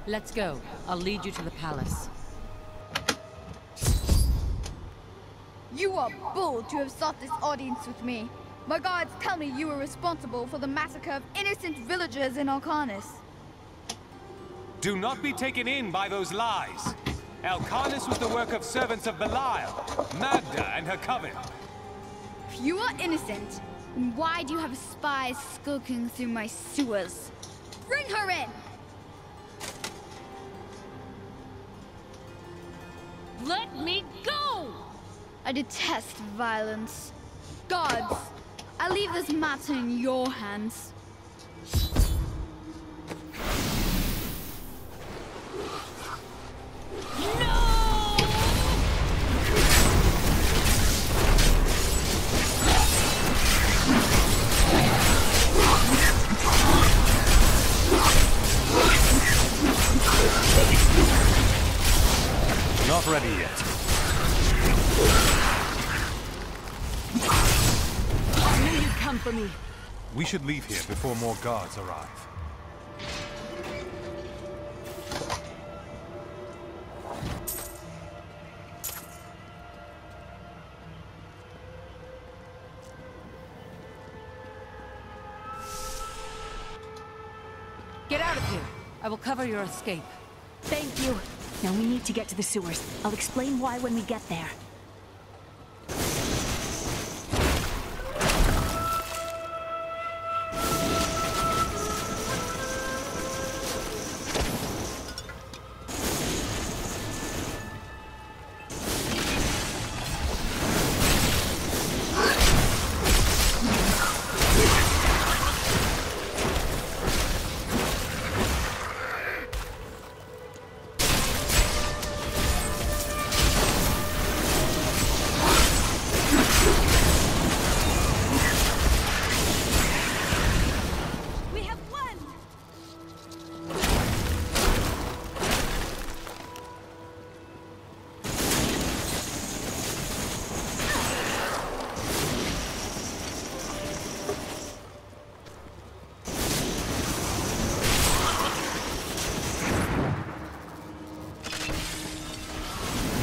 Let's go. I'll lead you to the palace. You are bold to have sought this audience with me. My guards tell me you were responsible for the massacre of innocent villagers in Alcarnus. Do not be taken in by those lies. Alcarnus was the work of servants of Belial, Magda and her coven. If you are innocent, then why do you have spies skulking through my sewers? Bring her in! Let me go! I detest violence. Gods, I leave this matter in your hands. Not ready yet. I knew you'd come for me. We should leave here before more guards arrive. Get out of here. I will cover your escape. Thank you. Now we need to get to the sewers. I'll explain why when we get there.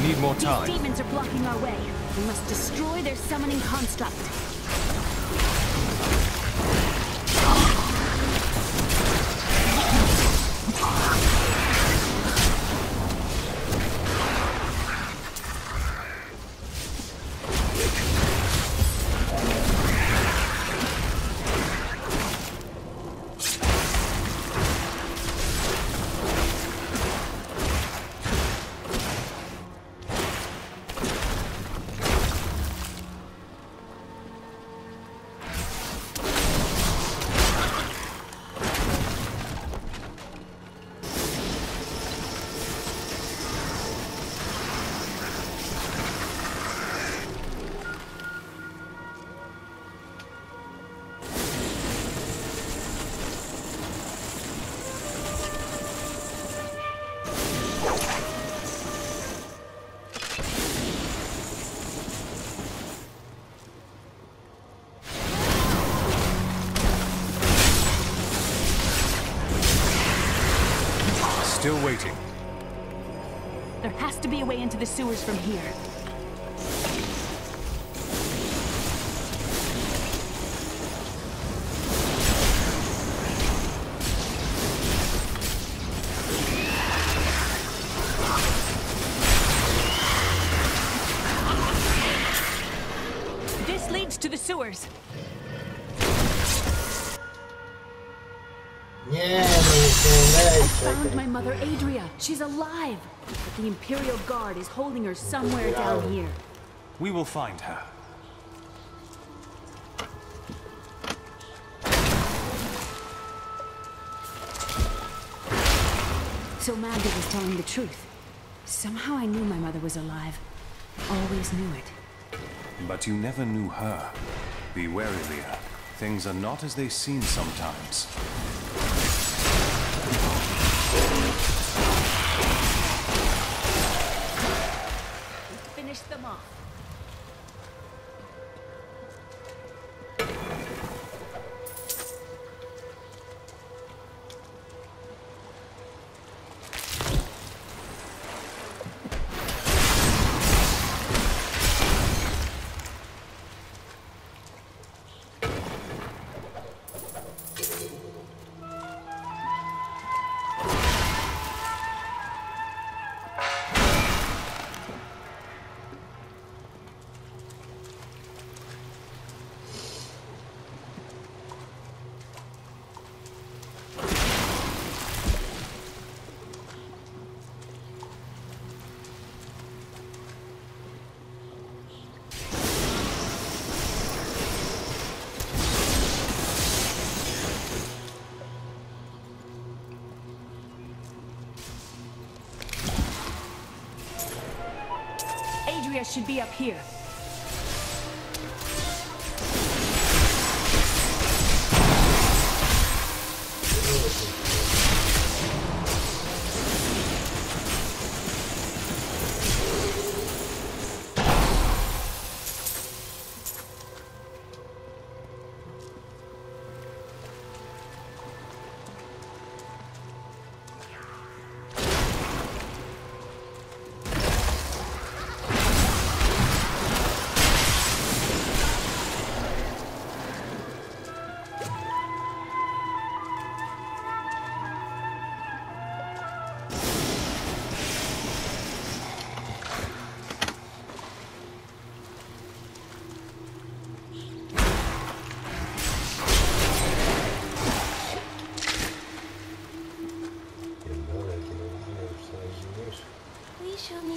Need more time. These demons are blocking our way. We must destroy their summoning construct. Still waiting. There has to be a way into the sewers from here. This leads to the sewers. Nie, no nie Found my mother Adria. She's alive. But the Imperial Guard is holding her somewhere down here. We will find her. So Magda was telling the truth. Somehow I knew my mother was alive. Always knew it. But you never knew her. Be wary, Leah. Things are not as they seem sometimes. Finish them off. area should be up here.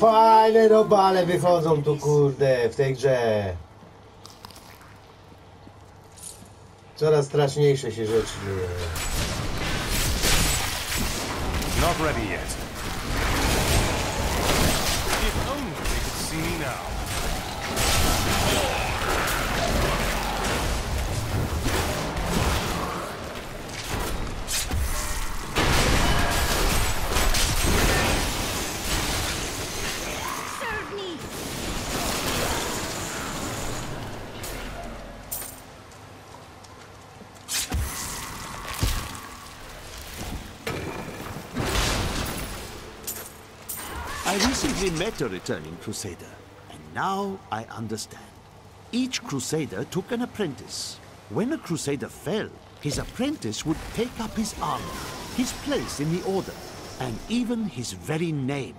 Fajne robale wychodzą tu, kurde, w tej grze. Coraz straszniejsze się rzeczy dzieją. Not ready yet. If only they could see me now. I recently met a returning Crusader, and now I understand. Each Crusader took an apprentice. When a Crusader fell, his apprentice would take up his armor, his place in the Order, and even his very name.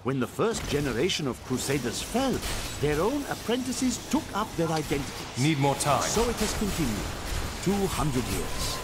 When the first generation of Crusaders fell, their own apprentices took up their identities. Need more time. So it has continued. 200 years.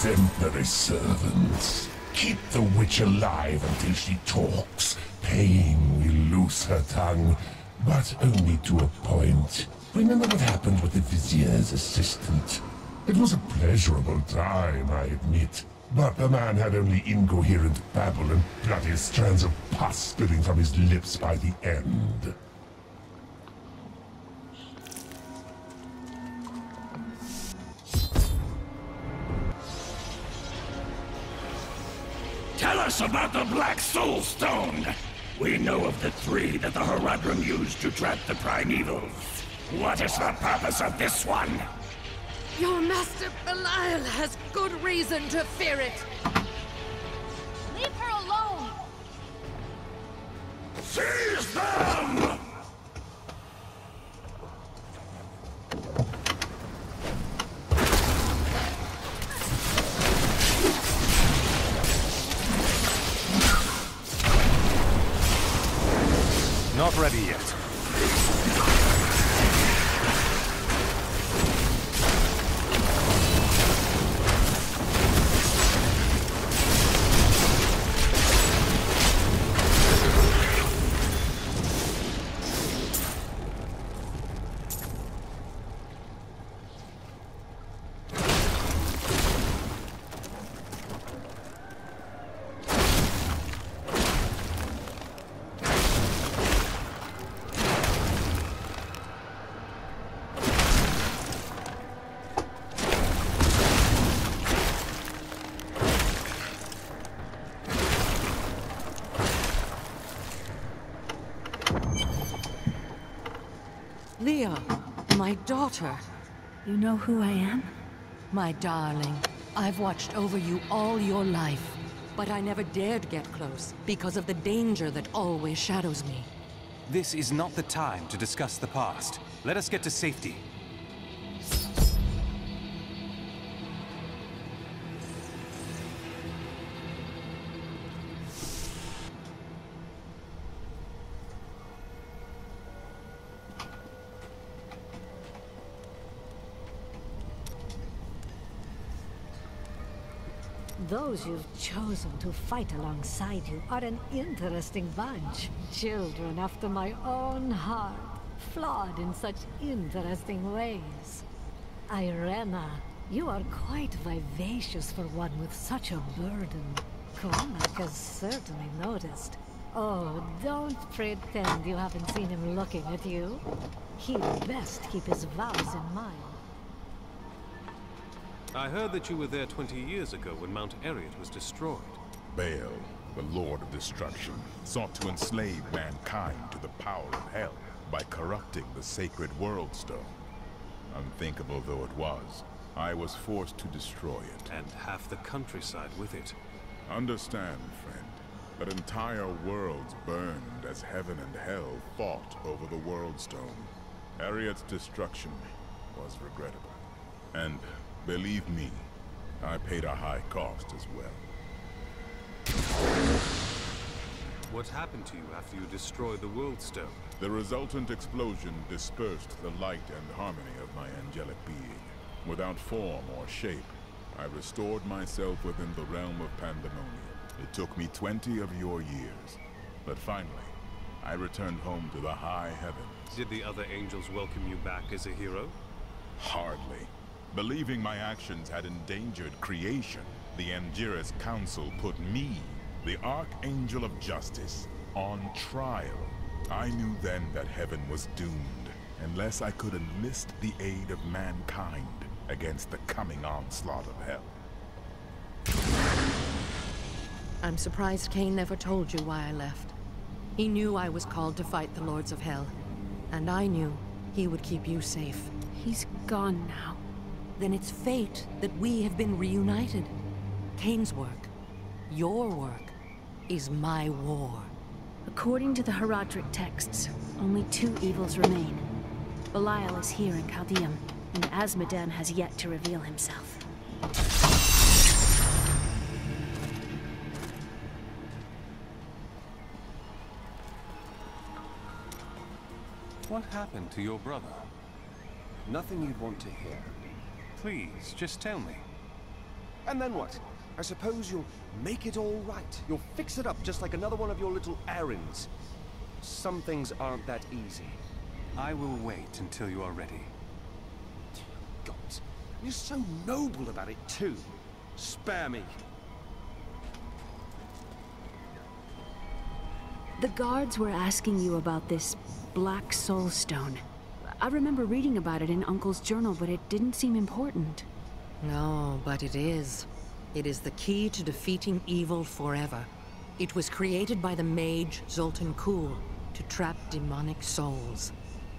Exemplary servants. Keep the witch alive until she talks. Pain will loose her tongue, but only to a point. Remember what happened with the Vizier's assistant. It was a pleasurable time, I admit. But the man had only incoherent babble and bloody strands of pus spilling from his lips by the end. Tell us about the Black Soul Stone! We know of the three that the Horadrim used to trap the Primevals. What is the purpose of this one? Your master Belial has good reason to fear it. Leave her alone! Seize them! Not ready yet. Leah, my daughter. You know who I am? My darling, I've watched over you all your life, but I never dared get close because of the danger that always shadows me. This is not the time to discuss the past. Let us get to safety. Those you've chosen to fight alongside you are an interesting bunch. Children after my own heart, flawed in such interesting ways. Irena, you are quite vivacious for one with such a burden. Cormac has certainly noticed. Oh, don't pretend you haven't seen him looking at you. He'd best keep his vows in mind. I heard that you were there 20 years ago when Mount Arreat was destroyed. Baal, the Lord of Destruction, sought to enslave mankind to the power of hell by corrupting the sacred World Stone. Unthinkable though it was, I was forced to destroy it. And half the countryside with it. Understand, friend, that entire worlds burned as heaven and hell fought over the World Stone. Arreat's destruction was regrettable. And believe me, I paid a high cost as well. What happened to you after you destroyed the World Stone? The resultant explosion dispersed the light and harmony of my angelic being. Without form or shape, I restored myself within the realm of Pandemonium. It took me 20 of your years, but finally, I returned home to the high heavens. Did the other angels welcome you back as a hero? Hardly. Believing my actions had endangered creation, the Angiras Council put me, the Archangel of Justice, on trial. I knew then that heaven was doomed, unless I could enlist the aid of mankind against the coming onslaught of hell. I'm surprised Cain never told you why I left. He knew I was called to fight the Lords of Hell, and I knew he would keep you safe. He's gone now. Then it's fate that we have been reunited. Cain's work, your work, is my war. According to the Horadric texts, only 2 evils remain. Belial is here in Chaldeum, and Azmodan has yet to reveal himself. What happened to your brother? Nothing you'd want to hear. Please, just tell me. And then what? I suppose you'll make it all right. You'll fix it up just like another one of your little errands. Some things aren't that easy. I will wait until you are ready. God, you're so noble about it too. Spare me. The guards were asking you about this Black Soul Stone. I remember reading about it in Uncle's journal, but it didn't seem important. No, but it is. It is the key to defeating evil forever. It was created by the mage Zoltan Kulle to trap demonic souls.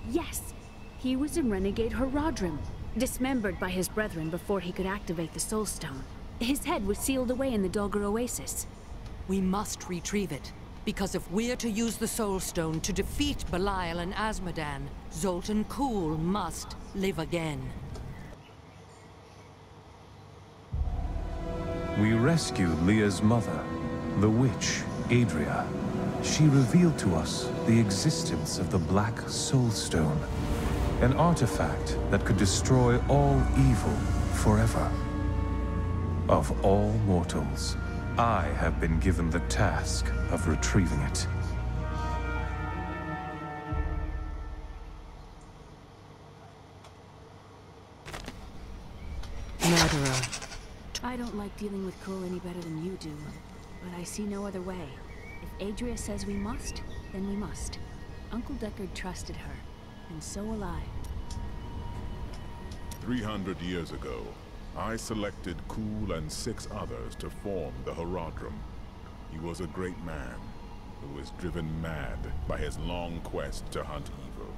Yes, he was a renegade Horadrim, dismembered by his brethren before he could activate the Soul Stone. His head was sealed away in the Dulgur Oasis. We must retrieve it, because if we're to use the Soul Stone to defeat Belial and Azmodan, Zoltan Kulle must live again. We rescued Leah's mother, the witch, Adria. She revealed to us the existence of the Black Soul Stone, an artifact that could destroy all evil forever. Of all mortals, I have been given the task of retrieving it. Murderer. I don't like dealing with Kulle any better than you do, but I see no other way. If Adria says we must, then we must. Uncle Deckard trusted her, and so will I. 300 years ago, I selected Kulle and 6 others to form the Horadrim. He was a great man, who was driven mad by his long quest to hunt evil.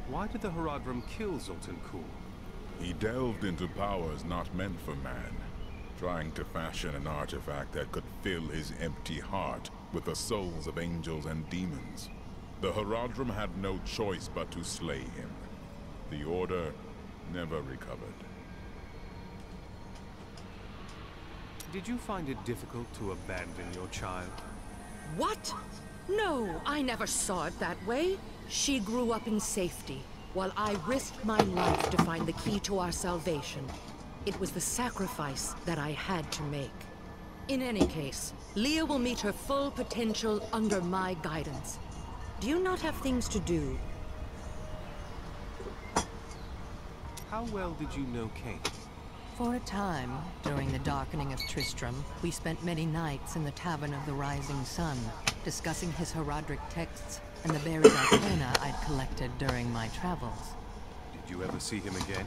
Why did the Horadrim kill Zoltan Kulle? He delved into powers not meant for man, trying to fashion an artifact that could fill his empty heart with the souls of angels and demons. The Horadrim had no choice but to slay him. The Order never recovered. Did you find it difficult to abandon your child? What? No, I never saw it that way. She grew up in safety, while I risked my life to find the key to our salvation. It was the sacrifice that I had to make. In any case, Leah will meet her full potential under my guidance. Do you not have things to do? How well did you know Kate? For a time, during the darkening of Tristram, we spent many nights in the Tavern of the Rising Sun, discussing his Horadric texts and the buried arcana I'd collected during my travels. Did you ever see him again?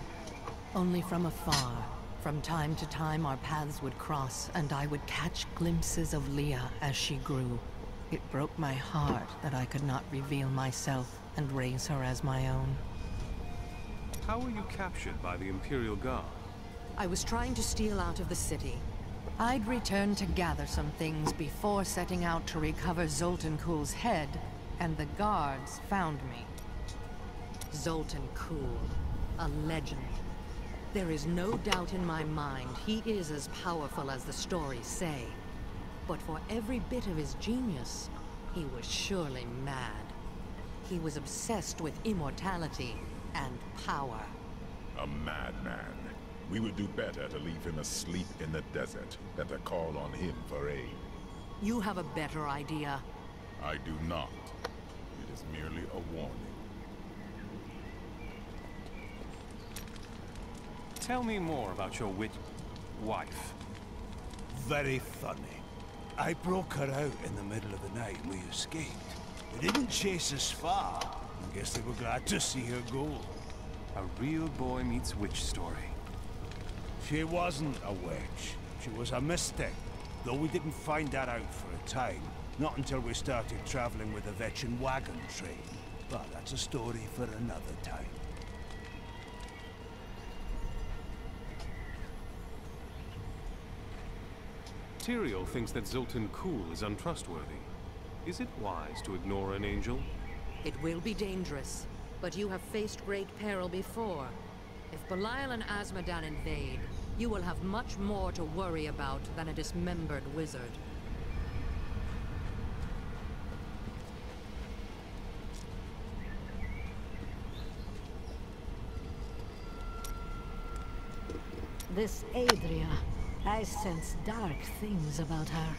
Only from afar. From time to time, our paths would cross, and I would catch glimpses of Leah as she grew. It broke my heart that I could not reveal myself and raise her as my own. How were you captured by the Imperial Guard? I was trying to steal out of the city. I'd returned to gather some things before setting out to recover Zoltun Kuhl's head, and the guards found me. Zoltun Kuhl, a legend. There is no doubt in my mind he is as powerful as the stories say. But for every bit of his genius, he was surely mad. He was obsessed with immortality and power. A madman. We would do better to leave him asleep in the desert than to call on him for aid. You have a better idea. I do not. It is merely a warning. Tell me more about your wife. Very funny. I broke her out in the middle of the night and we escaped. They didn't chase us far. I guess they were glad to see her go. A real boy meets witch story. She wasn't a witch. She was a mystic. Though we didn't find that out for a time. Not until we started traveling with the Vetchin wagon train. But that's a story for another time. Tyrael thinks that Zoltun Kuhl is untrustworthy. Is it wise to ignore an angel? It will be dangerous, but you have faced great peril before. If Belial and Azmodan invade, you will have much more to worry about than a dismembered wizard. This Adria, I sense dark things about her.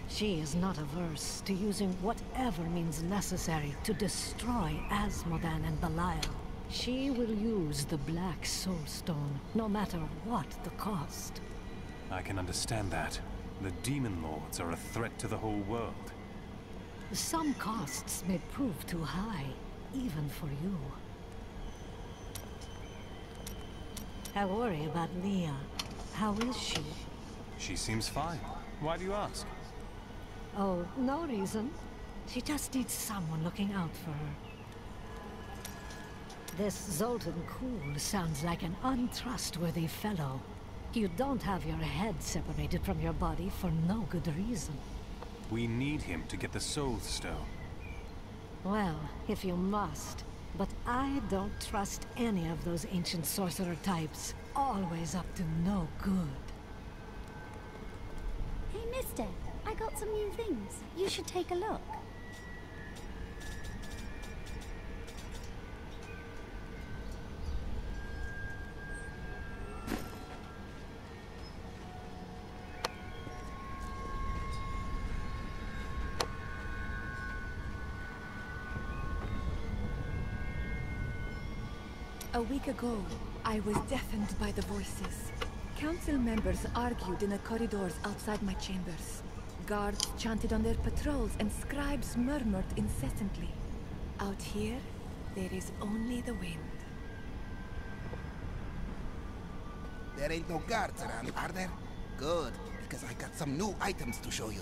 She is not averse to using whatever means necessary to destroy Azmodan and Belial. She will use the Black Soulstone, no matter what the cost. I can understand that. The Demon Lords are a threat to the whole world. Some costs may prove too high, even for you. I worry about Leah. How is she? She seems fine. Why do you ask? Oh, no reason. She just needs someone looking out for her. This Zoltun Kuhl sounds like an untrustworthy fellow. You don't have your head separated from your body for no good reason. We need him to get the Soul Stone. Well, if you must. But I don't trust any of those ancient sorcerer types. Always up to no good. Hey, mister. I got some new things. You should take a look. A week ago, I was deafened by the voices. Council members argued in the corridors outside my chambers. Guards chanted on their patrols and scribes murmured incessantly. Out here, there is only the wind. There ain't no guards around, are there? Good, because I got some new items to show you.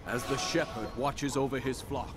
As the shepherd watches over his flock,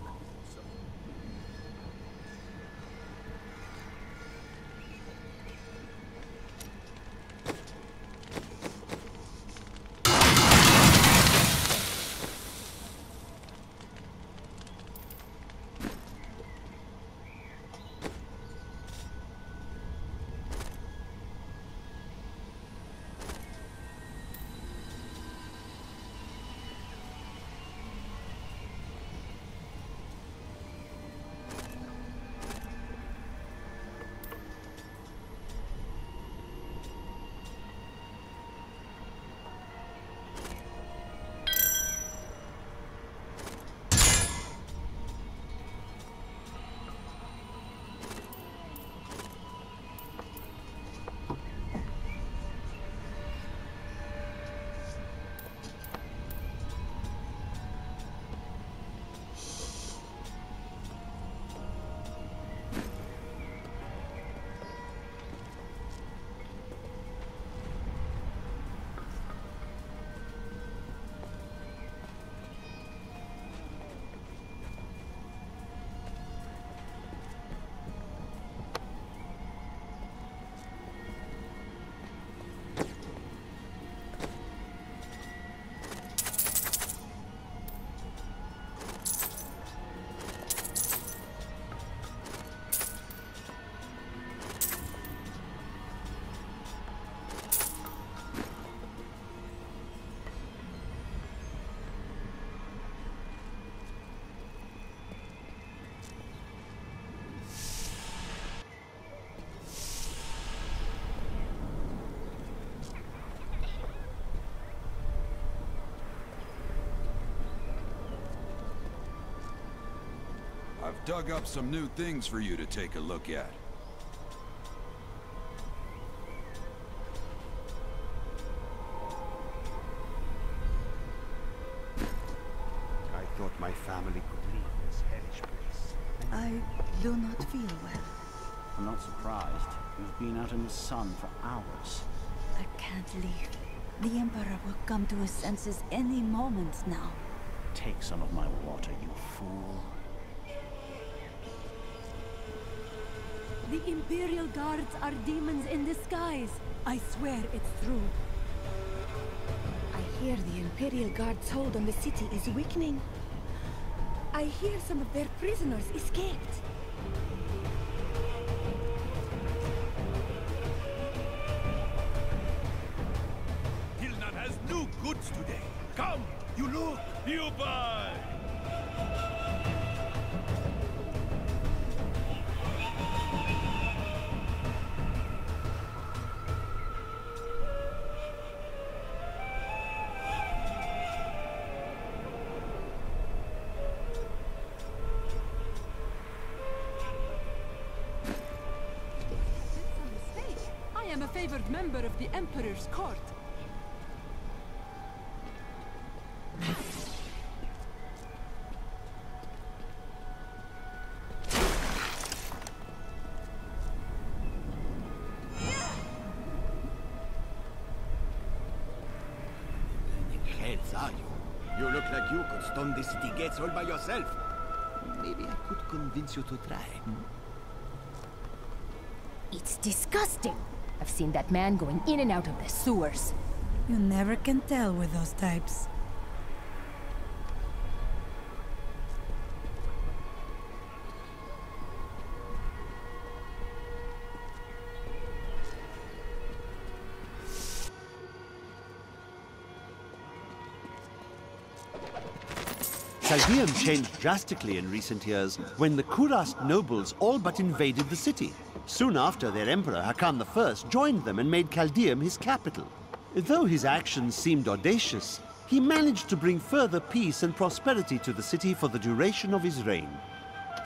I've dug up some new things for you to take a look at. I thought my family could leave this hellish place. I do not feel well. I'm not surprised. You've been out in the sun for hours. I can't leave. The Emperor will come to his senses any moment now. Take some of my water, you fool. The Imperial Guards are demons in disguise. I swear it's true. I hear the Imperial Guards' hold on the city is weakening. I hear some of their prisoners escaped. Hilnan has new goods today. Come, you look, you buy. I am a favored member of the Emperor's court. Heads are you? You look like you could storm the city gates all by yourself. Maybe I could convince you to try. It's disgusting. I've seen that man going in and out of the sewers. You never can tell with those types. Caldeum changed drastically in recent years when the Kurast nobles all but invaded the city. Soon after, their emperor, Hakan I, joined them and made Caldeum his capital. Though his actions seemed audacious, he managed to bring further peace and prosperity to the city for the duration of his reign.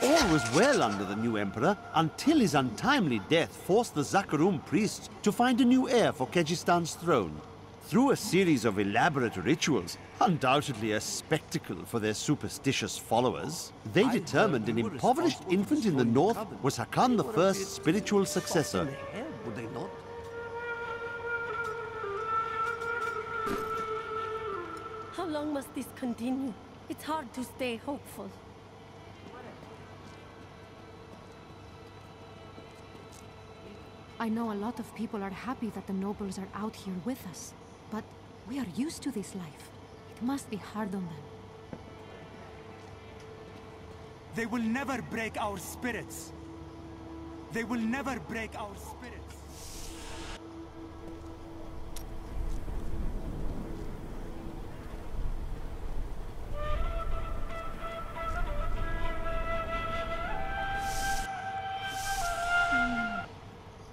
All was well under the new emperor until his untimely death forced the Zakarum priests to find a new heir for Kejistan's throne. Through a series of elaborate rituals, undoubtedly a spectacle for their superstitious followers, they determined an impoverished infant in the north was Hakan I's spiritual successor. Would they not? How long must this continue? It's hard to stay hopeful. I know a lot of people are happy that the nobles are out here with us, but we are used to this life. It must be hard on them. They will never break our spirits. They will never break our spirits.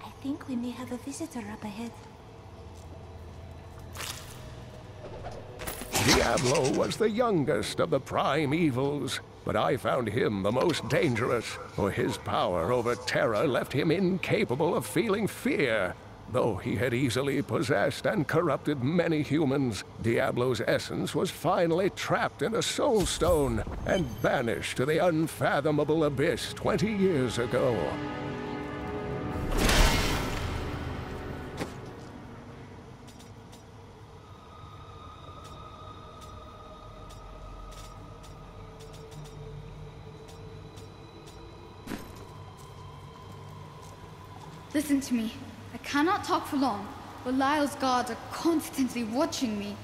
I think we may have a visitor up ahead. Diablo was the youngest of the prime evils, but I found him the most dangerous, for his power over Terra left him incapable of feeling fear. Though he had easily possessed and corrupted many humans, Diablo's essence was finally trapped in a soul stone and banished to the unfathomable abyss 20 years ago. Listen to me. I cannot talk for long. Belial's guards are constantly watching me.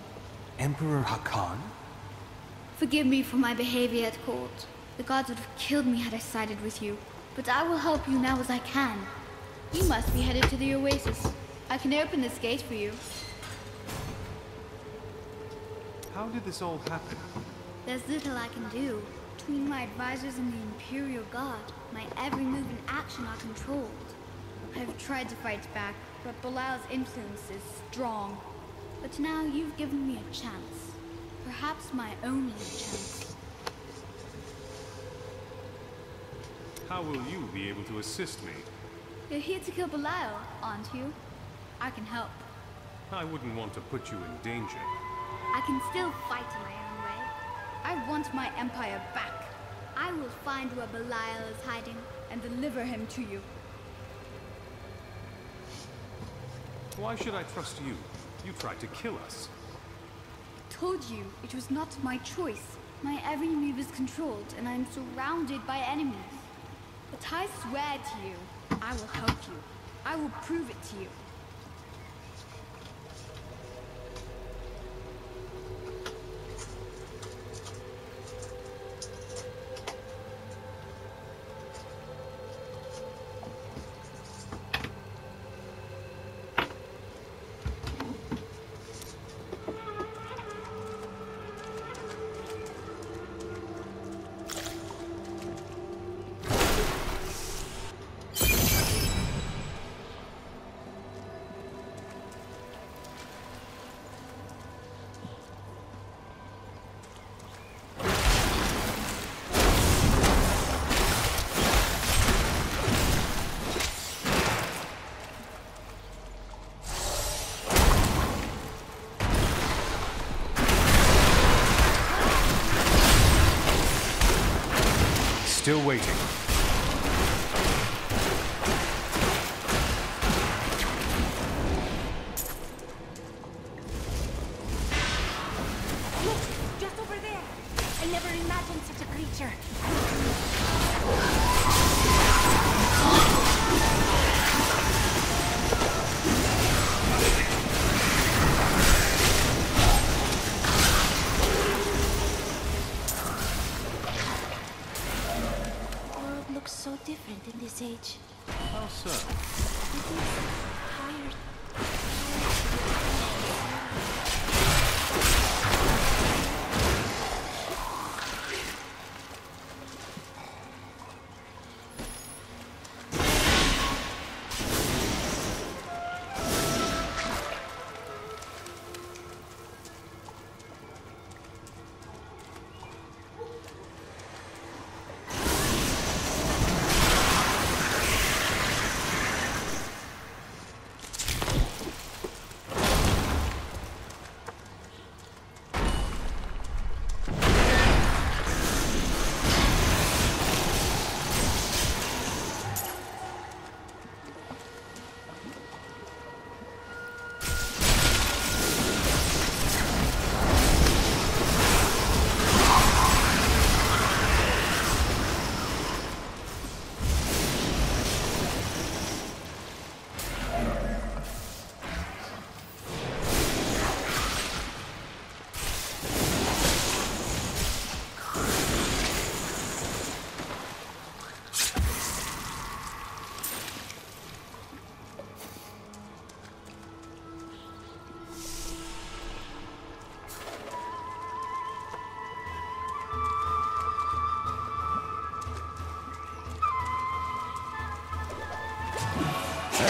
Emperor Hakan? Forgive me for my behavior at court. The gods would have killed me had I sided with you. But I will help you now as I can. You must be headed to the Oasis. I can open this gate for you. How did this all happen? There's little I can do. Between my advisors and the Imperial Guard, my every move and action are controlled. I've tried to fight back, but Belial's influence is strong. But now you've given me a chance. Perhaps my only chance. how will you be able to assist me? You're here to kill Belial, aren't you? I can help. I wouldn't want to put you in danger. I can still fight in my own way. I want my empire back. I will find where Belial is hiding and deliver him to you. Why should I trust you? You tried to kill us. Told you it was not my choice. My every move is controlled, and I am surrounded by enemies. But I swear to you, I will help you. I will prove it to you. Still waiting. Look! Just over there! I never imagined such a creature. So different in this age. How so? Tired.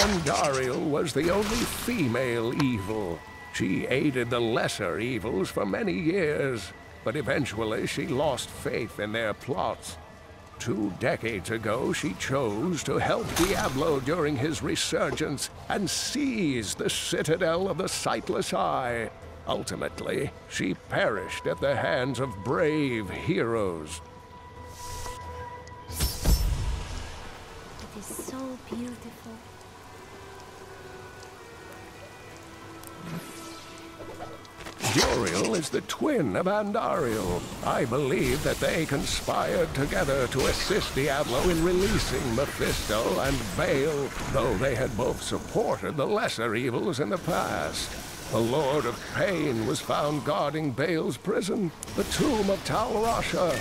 Andariel was the only female evil. She aided the lesser evils for many years, but eventually she lost faith in their plots. 2 decades ago, she chose to help Diablo during his resurgence and seize the Citadel of the Sightless Eye. Ultimately, she perished at the hands of brave heroes. It is so beautiful. Joriel is the twin of Andariel. I believe that they conspired together to assist Diablo in releasing Mephisto and Baal, though they had both supported the lesser evils in the past. The Lord of Pain was found guarding Baal's prison, the tomb of Tal Rasha,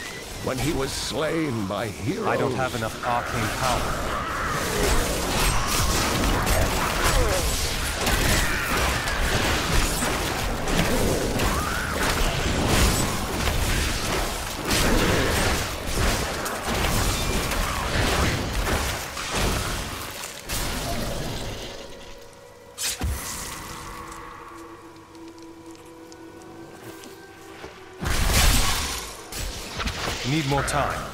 when he was slain by heroes. I don't have enough arcane power. Need more time.